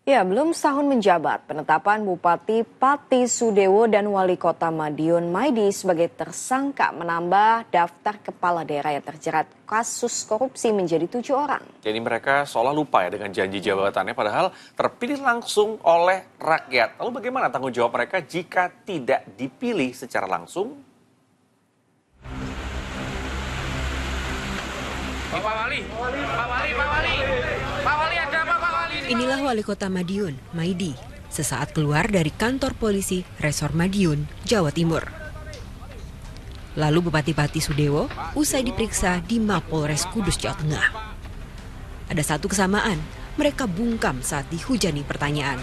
Ya, belum setahun menjabat, penetapan Bupati Pati Sudewo dan Wali Kota Madiun Maidi sebagai tersangka menambah daftar kepala daerah yang terjerat kasus korupsi menjadi 7 orang. Jadi mereka seolah lupa ya dengan janji jabatannya, padahal terpilih langsung oleh rakyat. Lalu bagaimana tanggung jawab mereka jika tidak dipilih secara langsung? Pak Wali, ada apa Pak Wali? Inilah Wali Kota Madiun, Maidi, sesaat keluar dari kantor polisi Resor Madiun, Jawa Timur. Lalu Bupati Pati Sudewo usai diperiksa di Mapolres Kudus, Jawa Tengah. Ada satu kesamaan, mereka bungkam saat dihujani pertanyaan.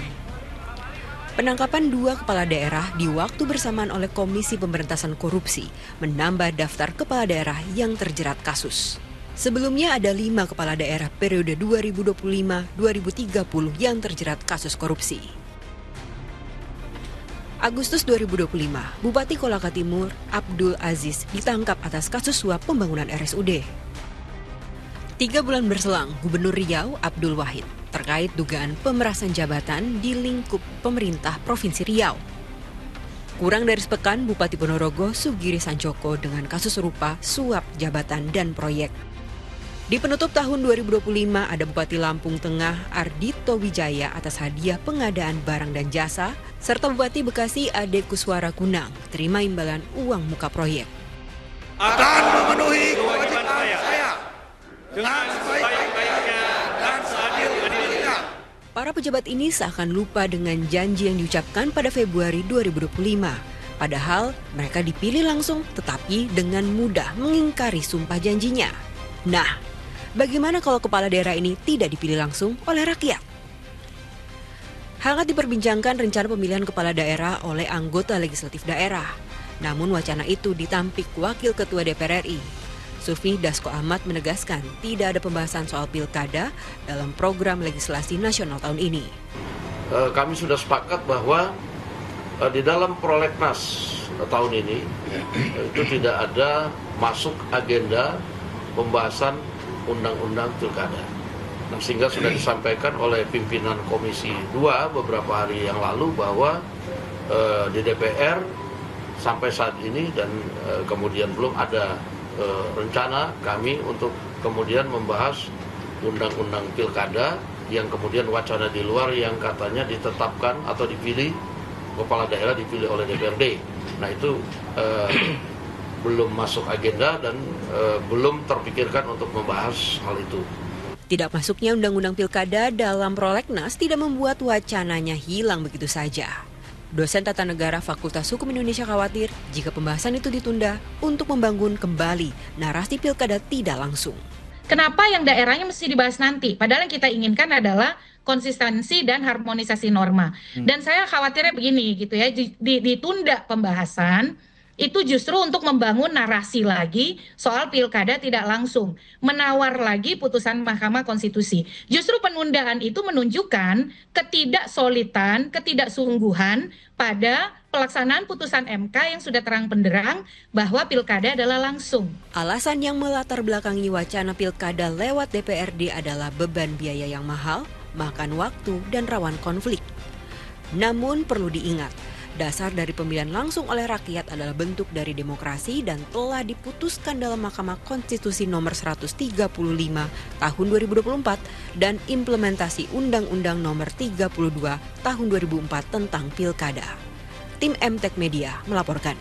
Penangkapan 2 kepala daerah di waktu bersamaan oleh Komisi Pemberantasan Korupsi menambah daftar kepala daerah yang terjerat kasus. Sebelumnya ada 5 kepala daerah periode 2025-2030 yang terjerat kasus korupsi. Agustus 2025, Bupati Kolaka Timur, Abdul Aziz, ditangkap atas kasus suap pembangunan RSUD. 3 bulan berselang, Gubernur Riau, Abdul Wahid, terkait dugaan pemerasan jabatan di lingkup pemerintah Provinsi Riau. Kurang dari sepekan, Bupati Ponorogo, Sugiri Sancoko dengan kasus serupa suap jabatan dan proyek. Di penutup tahun 2025 ada Bupati Lampung Tengah Ardito Wijaya atas hadiah pengadaan barang dan jasa, serta Bupati Bekasi Ade Kuswara Kunang terima imbalan uang muka proyek. Akan memenuhi kewajiban saya dengan sebaik-baiknya dan seadil-adilnya. Para pejabat ini seakan lupa dengan janji yang diucapkan pada Februari 2025. Padahal mereka dipilih langsung tetapi dengan mudah mengingkari sumpah janjinya. Nah, bagaimana kalau kepala daerah ini tidak dipilih langsung oleh rakyat? Hangat diperbincangkan rencana pemilihan kepala daerah oleh anggota legislatif daerah. Namun wacana itu ditampik Wakil Ketua DPR RI. Sufi Dasko Ahmad menegaskan tidak ada pembahasan soal pilkada dalam program legislasi nasional tahun ini. Kami sudah sepakat bahwa di dalam prolegnas tahun ini itu tidak ada masuk agenda pembahasan undang-undang pilkada. Nah, sehingga sudah disampaikan oleh pimpinan Komisi 2 beberapa hari yang lalu bahwa di DPR sampai saat ini dan kemudian belum ada rencana kami untuk kemudian membahas undang-undang pilkada yang kemudian wacana di luar yang katanya ditetapkan atau dipilih kepala daerah dipilih oleh DPRD. Nah itu belum masuk agenda dan belum terpikirkan untuk membahas hal itu. Tidak masuknya undang-undang pilkada dalam prolegnas tidak membuat wacananya hilang begitu saja. Dosen Tata Negara Fakultas Hukum Indonesia khawatir jika pembahasan itu ditunda untuk membangun kembali narasi pilkada tidak langsung. Kenapa yang daerahnya mesti dibahas nanti? Padahal yang kita inginkan adalah konsistensi dan harmonisasi norma. Dan saya khawatirnya begini gitu ya, ditunda pembahasan itu justru untuk membangun narasi lagi soal pilkada tidak langsung, menawar lagi putusan Mahkamah Konstitusi. Justru penundaan itu menunjukkan ketidaksolidan, ketidaksungguhan pada pelaksanaan putusan MK yang sudah terang benderang bahwa pilkada adalah langsung. Alasan yang melatar belakangi wacana pilkada lewat DPRD adalah beban biaya yang mahal, makan waktu, dan rawan konflik. Namun perlu diingat, dasar dari pemilihan langsung oleh rakyat adalah bentuk dari demokrasi dan telah diputuskan dalam Mahkamah Konstitusi nomor 135 tahun 2024 dan implementasi Undang-Undang nomor 32 tahun 2004 tentang pilkada. Tim MTek Media melaporkan.